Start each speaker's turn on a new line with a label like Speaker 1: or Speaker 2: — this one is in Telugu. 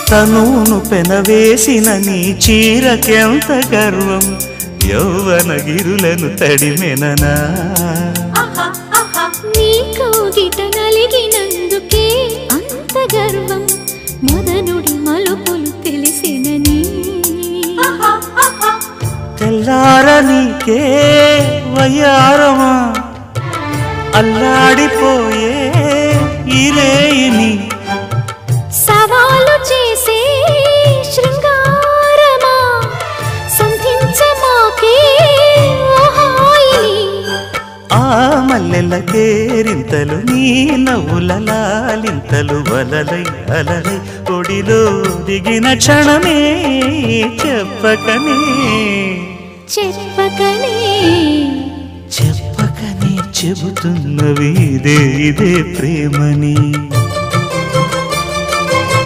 Speaker 1: తనును పెనవేసిన నీ చీరకెంత గర్వం యౌవన గిరులను తడిమెననా
Speaker 2: నీ కౌగిట నలిగినందుకే అంత గర్వం మదనుడి మలుపులు తెలిసినని
Speaker 1: తెల్లారనీకే వయ్యారమా అల్లాడిపోయే ఇరేయిని
Speaker 2: సవాలు చేసే శృంగారమా సంధించమాకే ఓహాయిని
Speaker 1: ఆ మల్లెల కేరింతలు నీ నవ్వుల లాలింతలు వలలై అలలై ఒడిలో దిగిన క్షణమే చెప్పకనే
Speaker 2: చెప్పకనే
Speaker 1: చెప్పకనే చెబుతున్నవి ఇదే ప్రేమని